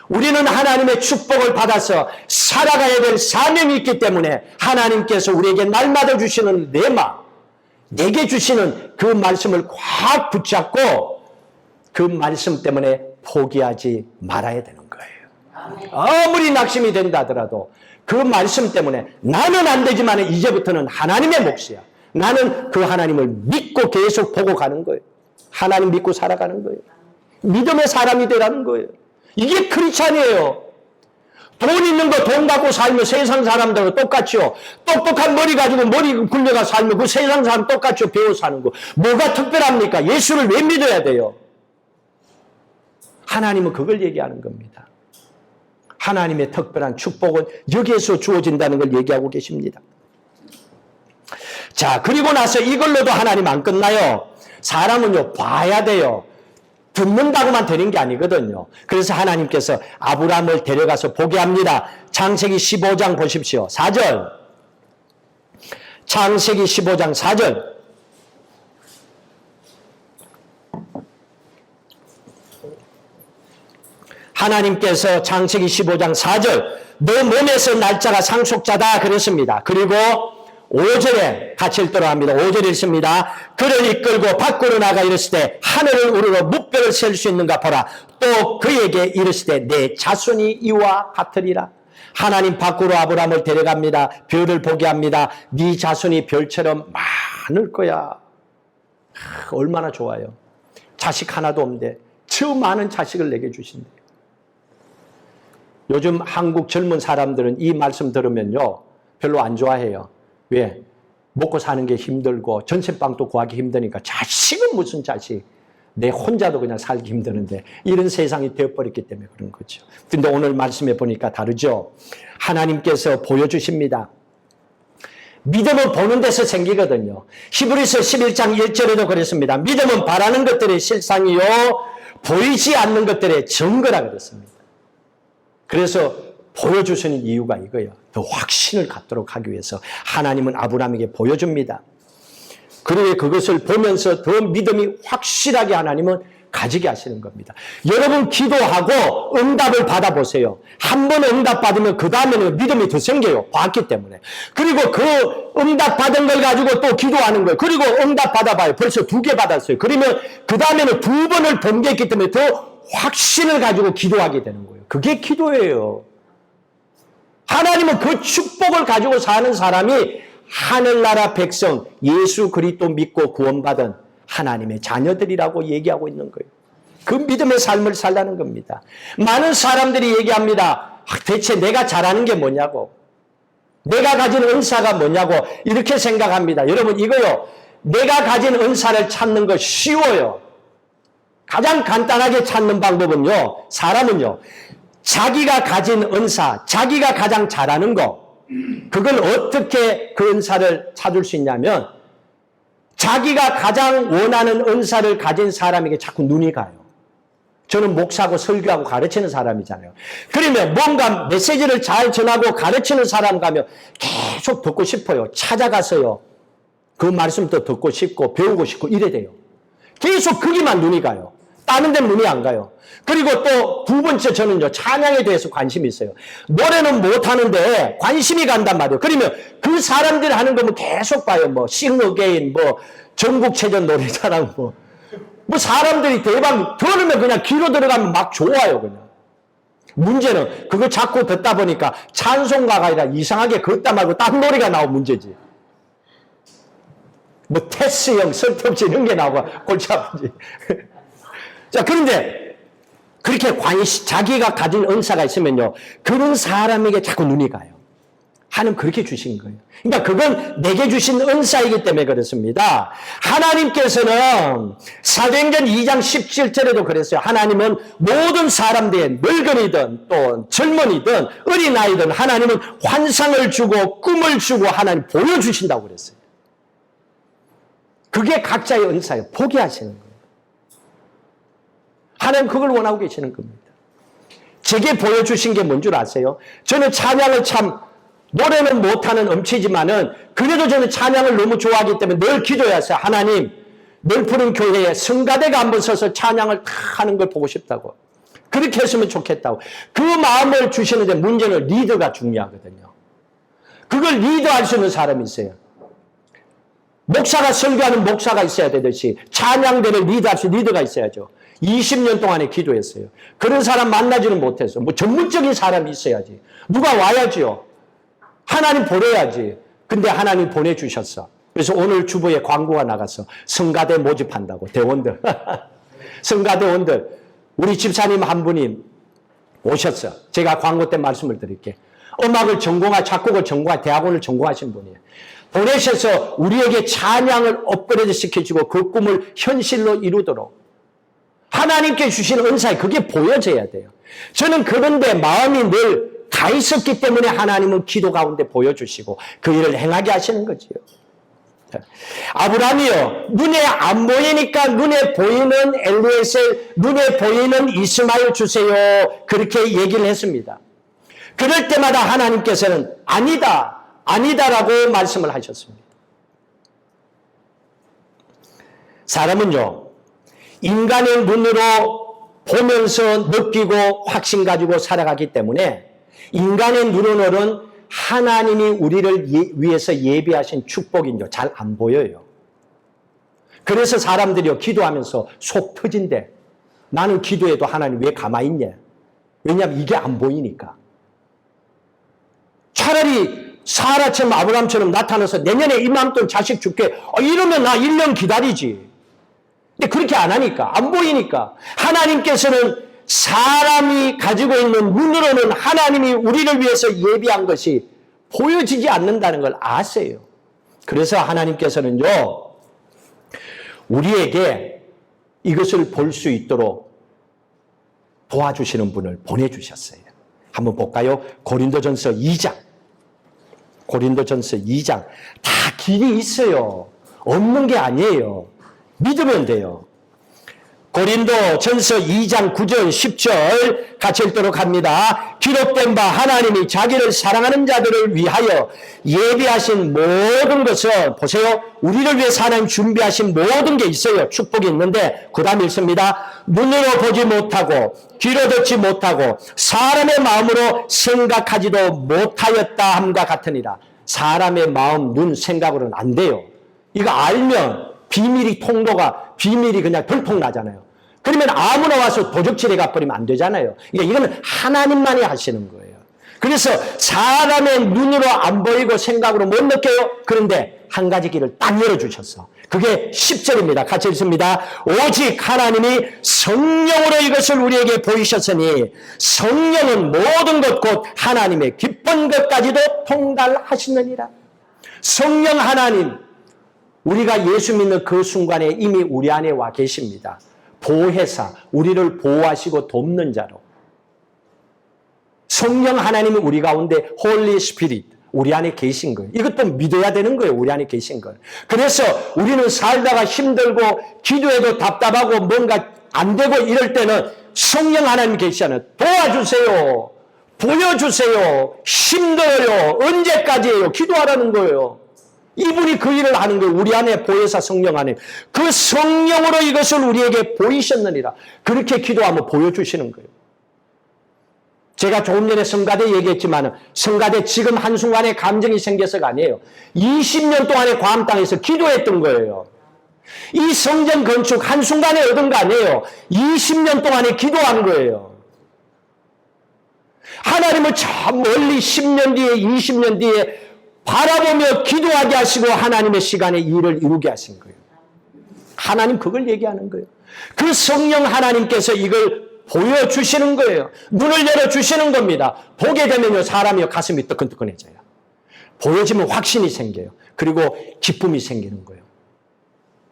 우리는 하나님의 축복을 받아서 살아가야 될 사명이 있기 때문에 하나님께서 우리에게 날마다 주시는 레마, 내게 주시는 그 말씀을 꽉 붙잡고 그 말씀 때문에 포기하지 말아야 되는 거예요. 아무리 낙심이 된다 하더라도 그 말씀 때문에 나는 안 되지만 이제부터는 하나님의 몫이야. 나는 그 하나님을 믿고 계속 보고 가는 거예요. 하나님 믿고 살아가는 거예요. 믿음의 사람이 되라는 거예요. 이게 크리스찬이에요. 돈 있는 거 돈 갖고 살면 세상 사람들하고 똑같죠. 똑똑한 머리 가지고 머리 굴려가 살면 그 세상 사람 똑같죠. 배워 사는 거. 뭐가 특별합니까? 예수를 왜 믿어야 돼요? 하나님은 그걸 얘기하는 겁니다. 하나님의 특별한 축복은 여기에서 주어진다는 걸 얘기하고 계십니다. 자, 그리고 나서 이걸로도 하나님 안 끝나요. 사람은요, 봐야 돼요. 듣는다고만 되는 게 아니거든요. 그래서 하나님께서 아브라함을 데려가서 보게 합니다. 창세기 15장 보십시오. 4절. 창세기 15장 4절. 하나님께서 창세기 15장 4절 너 몸에서 날짜가 상속자다 그랬습니다. 그리고 5절에 같이 읽도록 합니다. 5절에 있습니다. 그를 이끌고 밖으로 나가 이르실 때 하늘을 우러러 뭇별을 셀 수 있는가 보라. 또 그에게 이르실 때 내 자손이 이와 같으리라. 하나님 밖으로 아브라함을 데려갑니다. 별을 보게 합니다. 네 자손이 별처럼 많을 거야. 얼마나 좋아요. 자식 하나도 없는데 저 많은 자식을 내게 주신대요. 요즘 한국 젊은 사람들은 이 말씀 들으면요 별로 안 좋아해요. 왜? 먹고 사는 게 힘들고 전세방도 구하기 힘드니까 자식은 무슨 자식. 내 혼자도 그냥 살기 힘드는데 이런 세상이 되어버렸기 때문에 그런 거죠. 근데 오늘 말씀해 보니까 다르죠. 하나님께서 보여주십니다. 믿음은 보는 데서 생기거든요. 히브리서 11장 1절에도 그랬습니다. 믿음은 바라는 것들의 실상이요 보이지 않는 것들의 증거라 그랬습니다. 그래서 보여주시는 이유가 이거예요. 더 확신을 갖도록 하기 위해서 하나님은 아브라함에게 보여줍니다. 그리고 그것을 보면서 더 믿음이 확실하게 하나님은 가지게 하시는 겁니다. 여러분 기도하고 응답을 받아보세요. 한 번 응답 받으면 그 다음에는 믿음이 더 생겨요. 봤기 때문에. 그리고 그 응답 받은 걸 가지고 또 기도하는 거예요. 그리고 응답 받아봐요. 벌써 2개 받았어요. 그러면 그 다음에는 2번을 본 게 있기 때문에 더 확신을 가지고 기도하게 되는 거예요. 그게 기도예요. 하나님은 그 축복을 가지고 사는 사람이 하늘나라 백성 예수 그리스도 믿고 구원받은 하나님의 자녀들이라고 얘기하고 있는 거예요. 그 믿음의 삶을 살라는 겁니다. 많은 사람들이 얘기합니다. 대체 내가 잘하는 게 뭐냐고. 내가 가진 은사가 뭐냐고 이렇게 생각합니다. 여러분 이거요. 내가 가진 은사를 찾는 거 쉬워요. 가장 간단하게 찾는 방법은요. 사람은요. 자기가 가진 은사, 자기가 가장 잘하는 거 그걸 어떻게 그 은사를 찾을 수 있냐면 자기가 가장 원하는 은사를 가진 사람에게 자꾸 눈이 가요. 저는 목사하고 설교하고 가르치는 사람이잖아요. 그러면 뭔가 메시지를 잘 전하고 가르치는 사람 가면 계속 듣고 싶어요. 찾아가서요. 그 말씀도 듣고 싶고 배우고 싶고 이래 돼요. 계속 거기만 눈이 가요. 다른 데는 눈이 안 가요. 그리고 또 2번째 저는요. 찬양에 대해서 관심이 있어요. 노래는 못하는데 관심이 간단 말이에요. 그러면 그 사람들이 하는 거면 계속 봐요. 뭐 Sing Again, 뭐 전국체전 노래자랑 뭐 사람들이 대박 들으면 그냥 귀로 들어가면 막 좋아요. 그냥. 문제는 그거 자꾸 듣다 보니까 찬송가가 아니라 이상하게 걷다 말고 딴 노래가 나오면 문제지. 뭐 테스형, 설톱지 이런 게 나오고 골치 아프지. 자, 그런데 그렇게 자기가 가진 은사가 있으면요. 그런 사람에게 자꾸 눈이 가요. 하나님 그렇게 주신 거예요. 그러니까 그건 내게 주신 은사이기 때문에 그렇습니다. 하나님께서는 사도행전 2장 17절에도 그랬어요. 하나님은 모든 사람들의 늙은이든 또 젊은이든 어린아이든 하나님은 환상을 주고 꿈을 주고 하나님 보여주신다고 그랬어요. 그게 각자의 은사예요. 보게 하시는 거예요. 하나님 그걸 원하고 계시는 겁니다. 제게 보여주신 게 뭔 줄 아세요? 저는 찬양을 참 노래는 못하는 음치지만은 그래도 저는 찬양을 너무 좋아하기 때문에 늘 기도했어요. 하나님 늘 푸른 교회에 성가대가 한번 서서 찬양을 다 하는 걸 보고 싶다고. 그렇게 했으면 좋겠다고. 그 마음을 주시는데 문제는 리더가 중요하거든요. 그걸 리더할 수 있는 사람이 있어요. 목사가 설교하는 목사가 있어야 되듯이 찬양대를 리더할 수 있는 리더가 있어야죠. 20년 동안에 기도했어요. 그런 사람 만나지는 못해서 뭐 전문적인 사람이 있어야지. 누가 와야지요. 하나님 보내야지. 근데 하나님 보내주셨어. 그래서 오늘 주보에 광고가 나갔어. 성가대 모집한다고. 대원들. 성가대원들. 우리 집사님 한 분이 오셨어. 제가 광고 때 말씀을 드릴게. 음악을 작곡을 전공한 대학원을 전공하신 분이에요. 보내셔서 우리에게 찬양을 업그레이드 시켜주고 그 꿈을 현실로 이루도록 하나님께 주신 은사에 그게 보여져야 돼요. 저는 그런데 마음이 늘 가 있었기 때문에 하나님은 기도 가운데 보여주시고 그 일을 행하게 하시는 거지요. 아브라함이요. 눈에 안 보이니까 눈에 보이는 엘리에셀, 눈에 보이는 이스마엘 주세요. 그렇게 얘기를 했습니다. 그럴 때마다 하나님께서는 아니다, 아니다라고 말씀을 하셨습니다. 사람은요. 인간의 눈으로 보면서 느끼고 확신 가지고 살아가기 때문에 인간의 눈으로는 하나님이 우리를 위해서 예비하신 축복인요. 잘 안 보여요. 그래서 사람들이요. 기도하면서 속 터진대. 나는 기도해도 하나님 왜 가만히 있냐. 왜냐하면 이게 안 보이니까. 차라리 사라처럼 아브라함처럼 나타나서 내년에 이맘돈 자식 줄게. 이러면 나 1년 기다리지. 근데 그렇게 안 하니까. 안 보이니까. 하나님께서는 사람이 가지고 있는 눈으로는 하나님이 우리를 위해서 예비한 것이 보여지지 않는다는 걸 아세요. 그래서 하나님께서는요. 우리에게 이것을 볼 수 있도록 도와주시는 분을 보내주셨어요. 한번 볼까요? 고린도전서 2장. 고린도전서 2장. 다 길이 있어요. 없는 게 아니에요. 믿으면 돼요. 고린도전서 2장 9절 10절 같이 읽도록 합니다. 기록된 바 하나님이 자기를 사랑하는 자들을 위하여 예비하신 모든 것을 보세요. 우리를 위해서 하나님 준비하신 모든 게 있어요. 축복이 있는데 그 다음 읽습니다. 눈으로 보지 못하고 귀로 듣지 못하고 사람의 마음으로 생각하지도 못하였다 함과 같으니라. 사람의 마음, 눈, 생각으로는 안 돼요. 이거 알면 비밀이 그냥 들통나잖아요. 그러면 아무나 와서 도적질해 가버리면 안 되잖아요. 이거는 하나님만이 하시는 거예요. 그래서 사람의 눈으로 안 보이고 생각으로 못 느껴요. 그런데 한 가지 길을 딱 열어주셨어. 그게 10절입니다. 같이 읽습니다. 오직 하나님이 성령으로 이것을 우리에게 보이셨으니 성령은 모든 것 곧 하나님의 기쁜 것까지도 통달하시느니라. 성령 하나님, 우리가 예수 믿는 그 순간에 이미 우리 안에 와 계십니다. 보혜사, 우리를 보호하시고 돕는 자로. 성령 하나님이 우리 가운데 Holy Spirit, 우리 안에 계신 거예요. 이것도 믿어야 되는 거예요. 우리 안에 계신 걸. 그래서 우리는 살다가 힘들고 기도해도 답답하고 뭔가 안 되고 이럴 때는 성령 하나님 계시잖아요. 도와주세요. 보여주세요. 힘들어요. 언제까지예요? 기도하라는 거예요. 이분이 그 일을 하는 거예요. 우리 안에 보혜사 성령 안에. 그 성령으로 이것을 우리에게 보이셨느니라. 그렇게 기도하면 보여주시는 거예요. 제가 조금 전에 성가대 얘기했지만 성가대 지금 한순간에 감정이 생겨서가 아니에요. 20년 동안에 광 땅에서 기도했던 거예요. 이 성전 건축 한순간에 얻은 거 아니에요. 20년 동안에 기도한 거예요. 하나님을 저 멀리 10년 뒤에 20년 뒤에 바라보며 기도하게 하시고 하나님의 시간에 일을 이루게 하신 거예요. 하나님 그걸 얘기하는 거예요. 그 성령 하나님께서 이걸 보여주시는 거예요. 눈을 열어주시는 겁니다. 보게 되면요 사람이 가슴이 뜨끈뜨끈해져요. 보여지면 확신이 생겨요. 그리고 기쁨이 생기는 거예요.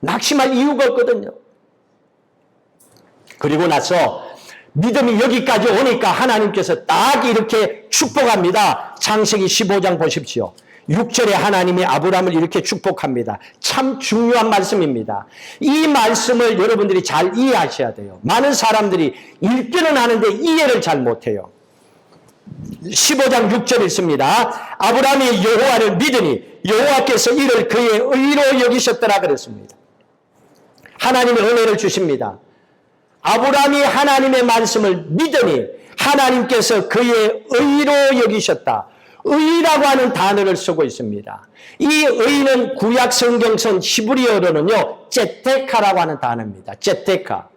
낙심할 이유가 없거든요. 그리고 나서 믿음이 여기까지 오니까 하나님께서 딱 이렇게 축복합니다. 창세기 15장 보십시오. 6절에 하나님이 아브라함을 이렇게 축복합니다. 참 중요한 말씀입니다. 이 말씀을 여러분들이 잘 이해하셔야 돼요. 많은 사람들이 읽기는 하는데 이해를 잘 못해요. 15장 6절 읽습니다. 아브라함이 여호와를 믿으니 여호와께서 이를 그의 의로 여기셨더라 그랬습니다. 하나님의 은혜를 주십니다. 아브라함이 하나님의 말씀을 믿으니 하나님께서 그의 의로 여기셨다. 의라고 하는 단어를 쓰고 있습니다. 이 의는 구약 성경선 히브리어로는요, 제테카라고 하는 단어입니다. 제테카.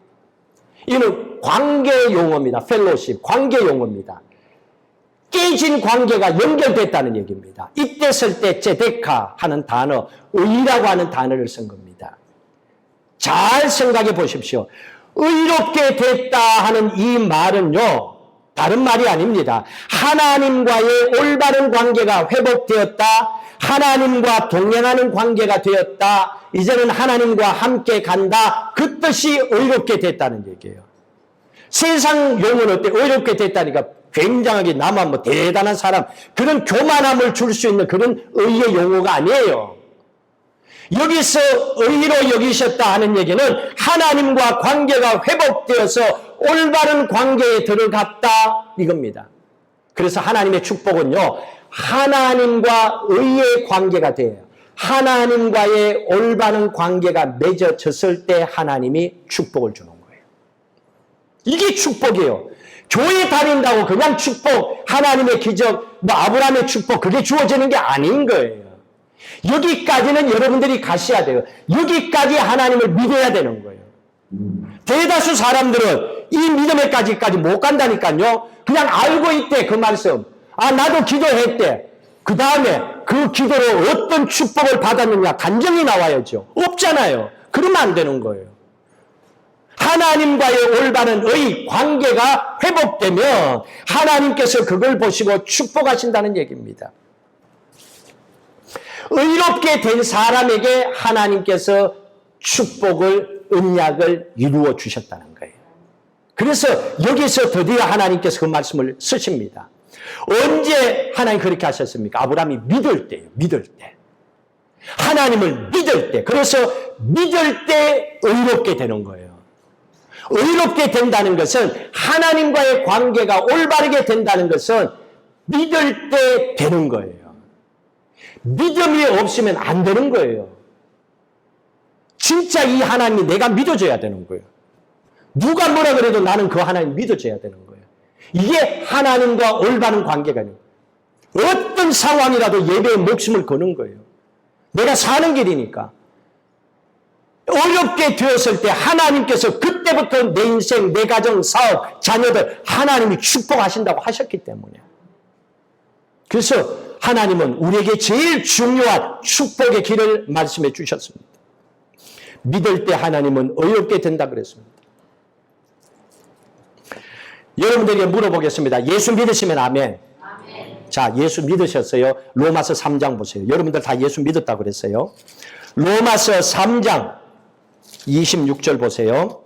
이는 관계 용어입니다. 펠로십, 관계 용어입니다. 깨진 관계가 연결됐다는 얘기입니다. 이때 쓸 때 제테카 하는 단어, 의라고 하는 단어를 쓴 겁니다. 잘 생각해 보십시오. 의롭게 됐다 하는 이 말은요, 다른 말이 아닙니다. 하나님과의 올바른 관계가 회복되었다. 하나님과 동행하는 관계가 되었다. 이제는 하나님과 함께 간다. 그 뜻이 의롭게 됐다는 얘기예요. 세상 용어는 어때? 의롭게 됐다니까 굉장하게 나만 뭐 대단한 사람, 그런 교만함을 줄 수 있는 그런 의의 용어가 아니에요. 여기서 의로 여기셨다 하는 얘기는 하나님과 관계가 회복되어서 올바른 관계에 들어갔다 이겁니다. 그래서 하나님의 축복은요, 하나님과 의의 관계가 돼요. 하나님과의 올바른 관계가 맺어졌을 때 하나님이 축복을 주는 거예요. 이게 축복이에요. 교회 다닌다고 그냥 축복, 하나님의 기적, 뭐 아브라함의 축복 그게 주어지는 게 아닌 거예요. 여기까지는 여러분들이 가셔야 돼요. 여기까지 하나님을 믿어야 되는 거예요. 대다수 사람들은 이 믿음에까지까지 못 간다니까요. 그냥 알고 있대 그 말씀. 아 나도 기도했대. 그 다음에 그 기도로 어떤 축복을 받았느냐 간증이 나와야죠. 없잖아요. 그러면 안 되는 거예요. 하나님과의 올바른 의 관계가 회복되면 하나님께서 그걸 보시고 축복하신다는 얘기입니다. 의롭게 된 사람에게 하나님께서 축복을 언약을 이루어 주셨다는 거예요. 그래서 여기서 드디어 하나님께서 그 말씀을 쓰십니다. 언제 하나님 그렇게 하셨습니까? 아브라함이 믿을 때예요. 믿을 때. 하나님을 믿을 때. 그래서 믿을 때 의롭게 되는 거예요. 의롭게 된다는 것은 하나님과의 관계가 올바르게 된다는 것은 믿을 때 되는 거예요. 믿음이 없으면 안 되는 거예요. 진짜 이 하나님이 내가 믿어줘야 되는 거예요. 누가 뭐라 그래도 나는 그 하나님 믿어줘야 되는 거예요. 이게 하나님과 올바른 관계가 있는 거예요. 어떤 상황이라도 예배에 목숨을 거는 거예요. 내가 사는 길이니까. 어렵게 되었을 때 하나님께서 그때부터 내 인생, 내 가정, 사업, 자녀들 하나님이 축복하신다고 하셨기 때문에. 그래서 하나님은 우리에게 제일 중요한 축복의 길을 말씀해 주셨습니다. 믿을 때 하나님은 의롭게 된다 그랬습니다. 여러분들에게 물어보겠습니다. 예수 믿으시면 아멘. 아멘. 자, 예수 믿으셨어요? 로마서 3장 보세요. 여러분들 다 예수 믿었다고 그랬어요. 로마서 3장 26절 보세요.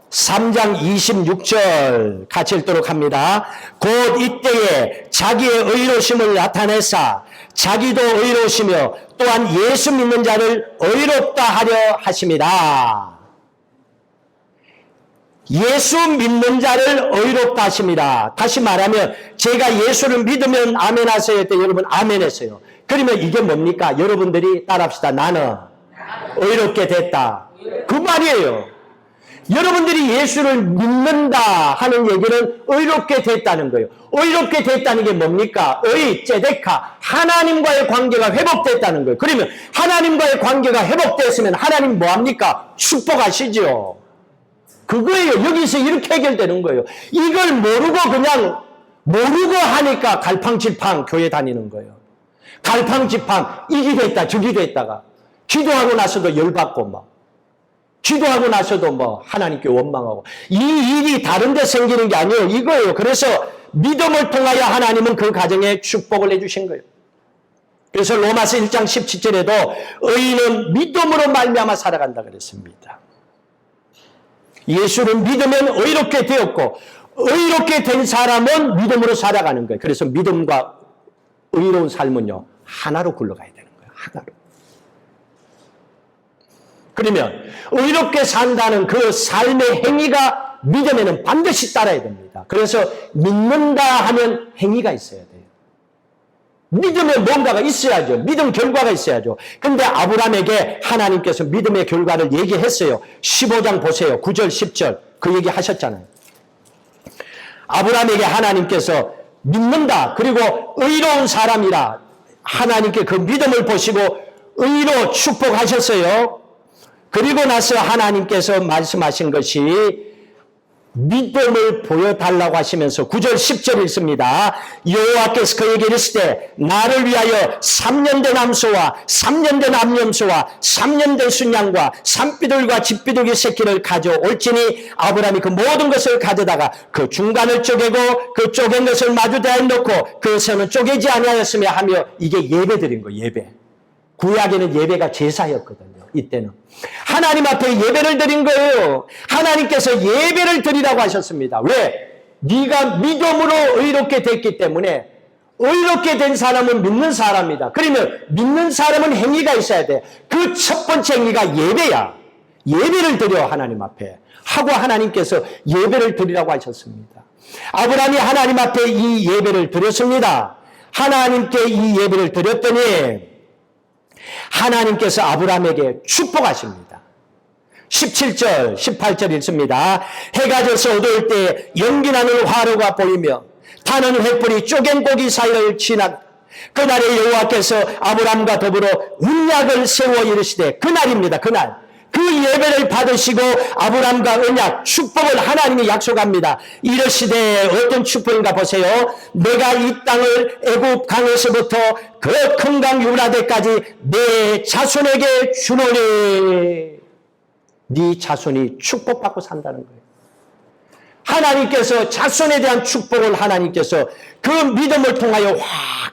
3장 26절 같이 읽도록 합니다. 곧 이때에 자기의 의로우심을 나타내사 자기도 의로우시며 또한 예수 믿는 자를 의롭다 하려 하심이라. 예수 믿는 자를 의롭다 하십니다. 다시 말하면 제가 예수를 믿으면 아멘 하세요 때 여러분 아멘 했어요. 그러면 이게 뭡니까? 여러분들이 따라합시다. 나는 의롭게 됐다. 그 말이에요. 여러분들이 예수를 믿는다 하는 얘기는 의롭게 됐다는 거예요. 의롭게 됐다는 게 뭡니까? 째데카 하나님과의 관계가 회복됐다는 거예요. 그러면 하나님과의 관계가 회복됐으면 하나님 뭐합니까? 축복하시죠. 그거예요. 여기서 이렇게 해결되는 거예요. 이걸 모르고 하니까 갈팡질팡 교회 다니는 거예요. 갈팡질팡 이기 됐다 저기 됐다가 기도하고 나서도 열받고 막 기도하고 나서도 뭐 하나님께 원망하고 이 일이 다른 데 생기는 게 아니에요. 이거예요. 그래서 믿음을 통하여 하나님은 그 가정에 축복을 해주신 거예요. 그래서 로마서 1장 17절에도 의인은 믿음으로 말미암아 살아간다 그랬습니다. 예수를 믿으면 의롭게 되었고 의롭게 된 사람은 믿음으로 살아가는 거예요. 그래서 믿음과 의로운 삶은요 하나로 굴러가야 되는 거예요. 하나로. 그러면 의롭게 산다는 그 삶의 행위가 믿음에는 반드시 따라야 됩니다. 그래서 믿는다 하면 행위가 있어야 돼요. 믿으면 뭔가가 있어야죠. 믿음 결과가 있어야죠. 근데 아브라함에게 하나님께서 믿음의 결과를 얘기했어요. 15장 보세요. 9절 10절 그 얘기 하셨잖아요. 아브라함에게 하나님께서 믿는다 그리고 의로운 사람이라 하나님께 그 믿음을 보시고 의로 축복하셨어요. 그리고 나서 하나님께서 말씀하신 것이 믿음을 보여달라고 하시면서 9절 10절 읽습니다. 여호와께서 그에게 이르시되 나를 위하여 3년 된 암소와 3년 된 암염소와 3년 된 순양과 산비둘과 집비둘기 새끼를 가져올지니 아브라함이 그 모든 것을 가져다가 그 중간을 쪼개고 그 쪼갠 것을 마주대에 놓고 그 새는 쪼개지 아니하였으며 하며 이게 예배드린 거예요. 예배. 구약에는 예배가 제사였거든요. 이때는 하나님 앞에 예배를 드린 거예요. 하나님께서 예배를 드리라고 하셨습니다. 왜? 네가 믿음으로 의롭게 됐기 때문에 의롭게 된 사람은 믿는 사람이다. 그러면 믿는 사람은 행위가 있어야 돼. 그 첫 번째 행위가 예배야. 예배를 드려 하나님 앞에 하고 하나님께서 예배를 드리라고 하셨습니다. 아브라함이 하나님 앞에 이 예배를 드렸습니다. 하나님께 이 예배를 드렸더니 하나님께서 아브라함에게 축복하십니다. 17절, 18절 읽습니다. 해가 져서 어두울 때 연기나는 화로가 보이며 타는 횃불이 쪼갠 고기 사이를 지나 그날에 여호와께서 아브라함과 더불어 언약을 세워 이르시되 그날입니다. 그날. 그 예배를 받으시고 아브라함과 언약, 축복을 하나님이 약속합니다. 이르시되 어떤 축복인가 보세요. 내가 이 땅을 애굽 강에서부터 그 큰 강 유브라데까지 내 자손에게 주노니 네 자손이 축복받고 산다는 거예요. 하나님께서 자손에 대한 축복을 하나님께서 그 믿음을 통하여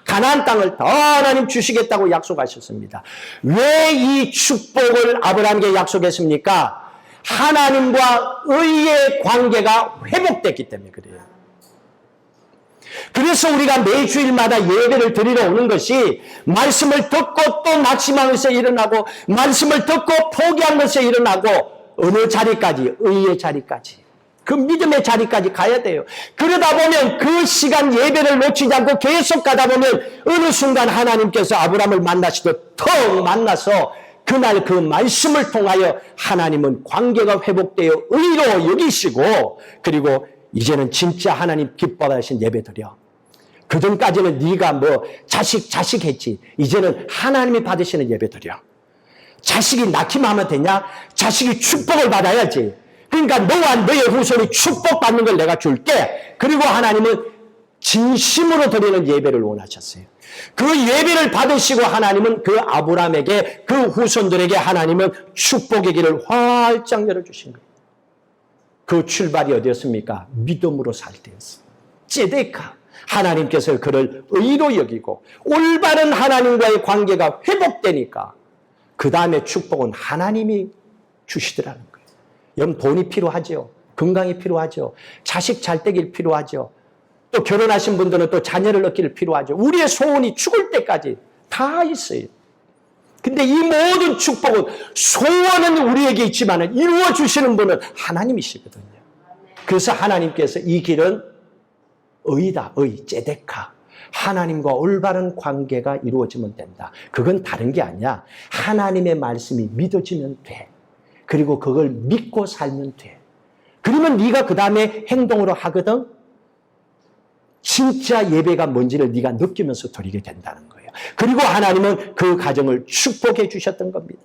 가나안 땅을 더 하나님 주시겠다고 약속하셨습니다. 왜 이 축복을 아브라함에게 약속했습니까? 하나님과 의의 관계가 회복됐기 때문에 그래요. 그래서 우리가 매주일마다 예배를 드리러 오는 것이 말씀을 듣고 또 낙심한 것에 일어나고 말씀을 듣고 포기한 것에 일어나고 어느 자리까지? 의의 자리까지. 그 믿음의 자리까지 가야 돼요. 그러다 보면 그 시간 예배를 놓치지 않고 계속 가다 보면 어느 순간 하나님께서 아브라함을 만나시듯 턱 만나서 그날 그 말씀을 통하여 하나님은 관계가 회복되어 의로 여기시고 그리고 이제는 진짜 하나님 기뻐하신 예배 드려. 그전까지는 네가 뭐 자식 했지. 이제는 하나님이 받으시는 예배 드려. 자식이 낳기만 하면 되냐? 자식이 축복을 받아야지. 그러니까 너와 너의 후손이 축복받는 걸 내가 줄게. 그리고 하나님은 진심으로 드리는 예배를 원하셨어요. 그 예배를 받으시고 하나님은 그 아브라함에게 그 후손들에게 하나님은 축복의 길을 활짝 열어주신 거예요. 그 출발이 어디였습니까? 믿음으로 살 때였어요. ጼ데카. 하나님께서 그를 의로 여기고 올바른 하나님과의 관계가 회복되니까 그 다음에 축복은 하나님이 주시더라는 거예요. 여러분 돈이 필요하죠. 건강이 필요하죠. 자식 잘 되길 필요하죠. 또 결혼하신 분들은 또 자녀를 얻기를 필요하죠. 우리의 소원이 죽을 때까지 다 있어요. 근데 이 모든 축복은 소원은 우리에게 있지만 이루어 주시는 분은 하나님이시거든요. 그래서 하나님께서 이 길은 의다. 의, ጼ데카. 하나님과 올바른 관계가 이루어지면 된다. 그건 다른 게 아니야. 하나님의 말씀이 믿어지면 돼. 그리고 그걸 믿고 살면 돼. 그러면 네가 그 다음에 행동으로 하거든. 진짜 예배가 뭔지를 네가 느끼면서 드리게 된다는 거예요. 그리고 하나님은 그 가정을 축복해 주셨던 겁니다.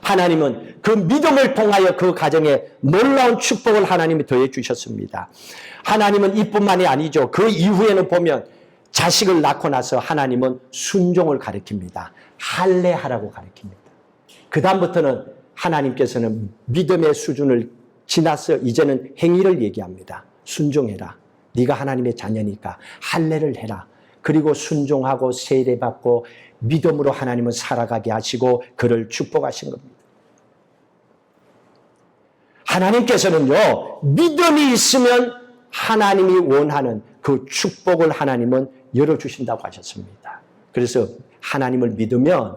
하나님은 그 믿음을 통하여 그 가정에 놀라운 축복을 하나님이 더해 주셨습니다. 하나님은 이뿐만이 아니죠. 그 이후에는 보면 자식을 낳고 나서 하나님은 순종을 가르칩니다. 할례하라고 가르칩니다. 그 다음부터는 하나님께서는 믿음의 수준을 지나서 이제는 행위를 얘기합니다. 순종해라. 네가 하나님의 자녀니까 할례를 해라. 그리고 순종하고 세례받고 믿음으로 하나님은 살아가게 하시고 그를 축복하신 겁니다. 하나님께서는요, 믿음이 있으면 하나님이 원하는 그 축복을 하나님은 열어주신다고 하셨습니다. 그래서 하나님을 믿으면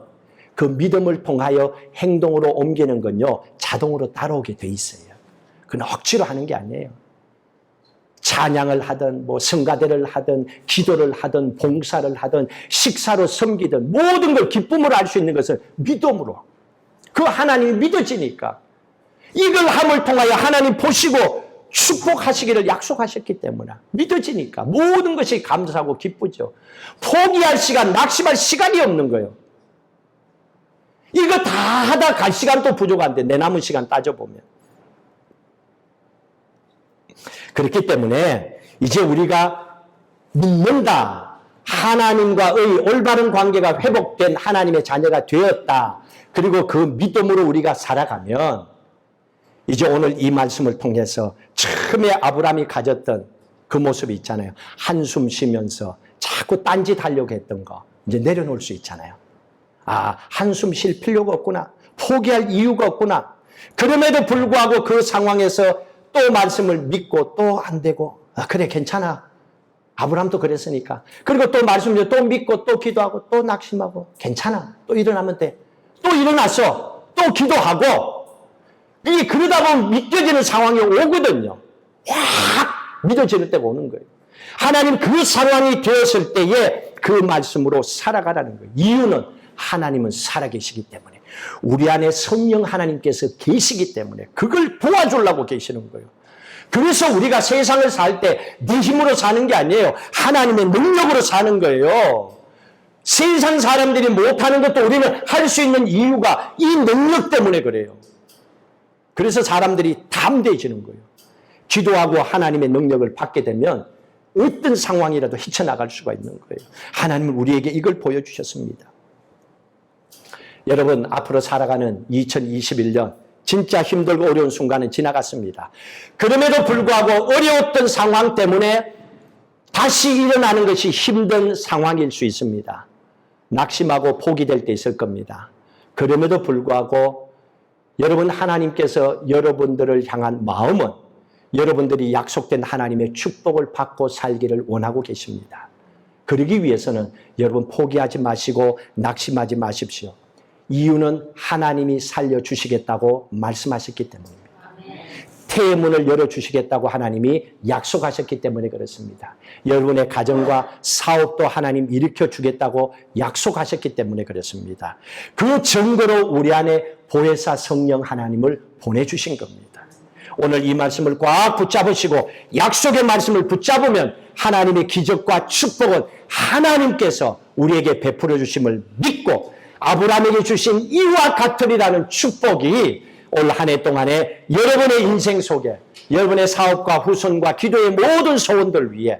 그 믿음을 통하여 행동으로 옮기는 건요, 자동으로 따라오게 돼 있어요. 그건 억지로 하는 게 아니에요. 찬양을 하든 뭐 성가대를 하든 기도를 하든 봉사를 하든 식사로 섬기든 모든 걸 기쁨으로 할 수 있는 것은 믿음으로. 그 하나님이 믿어지니까 이걸 함을 통하여 하나님 보시고 축복하시기를 약속하셨기 때문에 믿어지니까 모든 것이 감사하고 기쁘죠. 포기할 시간, 낙심할 시간이 없는 거예요. 이거 다 하다 갈 시간도 부족한데 내 남은 시간 따져보면. 그렇기 때문에 이제 우리가 믿는다. 하나님과의 올바른 관계가 회복된 하나님의 자녀가 되었다. 그리고 그 믿음으로 우리가 살아가면 이제 오늘 이 말씀을 통해서 처음에 아브라함이 가졌던 그 모습이 있잖아요. 한숨 쉬면서 자꾸 딴짓하려고 했던 거 이제 내려놓을 수 있잖아요. 아, 한숨 쉴 필요가 없구나. 포기할 이유가 없구나. 그럼에도 불구하고 그 상황에서 또 말씀을 믿고 또 안 되고 그래 괜찮아. 아브라함도 그랬으니까. 그리고 또 말씀을 또 믿고 또 기도하고 또 낙심하고 괜찮아. 또 일어나면 돼. 또 일어났어. 또 기도하고 이게 그러다 보면 믿겨지는 상황이 오거든요. 확 믿어지는 때가 오는 거예요. 하나님 그 상황이 되었을 때에 그 말씀으로 살아가라는 거예요. 이유는 하나님은 살아계시기 때문에 우리 안에 성령 하나님께서 계시기 때문에 그걸 도와주려고 계시는 거예요. 그래서 우리가 세상을 살 때 네 힘으로 사는 게 아니에요. 하나님의 능력으로 사는 거예요. 세상 사람들이 못하는 것도 우리는 할 수 있는 이유가 이 능력 때문에 그래요. 그래서 사람들이 담대해지는 거예요. 기도하고 하나님의 능력을 받게 되면 어떤 상황이라도 헤쳐나갈 수가 있는 거예요. 하나님은 우리에게 이걸 보여주셨습니다. 여러분 앞으로 살아가는 2021년 진짜 힘들고 어려운 순간은 지나갔습니다. 그럼에도 불구하고 어려웠던 상황 때문에 다시 일어나는 것이 힘든 상황일 수 있습니다. 낙심하고 포기될 때 있을 겁니다. 그럼에도 불구하고 여러분, 하나님께서 여러분들을 향한 마음은 여러분들이 약속된 하나님의 축복을 받고 살기를 원하고 계십니다. 그러기 위해서는 여러분 포기하지 마시고 낙심하지 마십시오. 이유는 하나님이 살려주시겠다고 말씀하셨기 때문입니다. 태의 문을 열어주시겠다고 하나님이 약속하셨기 때문에 그렇습니다. 여러분의 가정과 사업도 하나님 일으켜주겠다고 약속하셨기 때문에 그렇습니다. 그 증거로 우리 안에 보혜사 성령 하나님을 보내주신 겁니다. 오늘 이 말씀을 꽉 붙잡으시고 약속의 말씀을 붙잡으면 하나님의 기적과 축복은 하나님께서 우리에게 베풀어 주심을 믿고 아브라함에게 주신 이와 같으리라는 축복이 올 한 해 동안에 여러분의 인생 속에 여러분의 사업과 후손과 기도의 모든 소원들 위해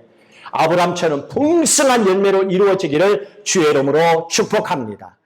아브라함처럼 풍성한 열매로 이루어지기를 주의 이름으로 축복합니다.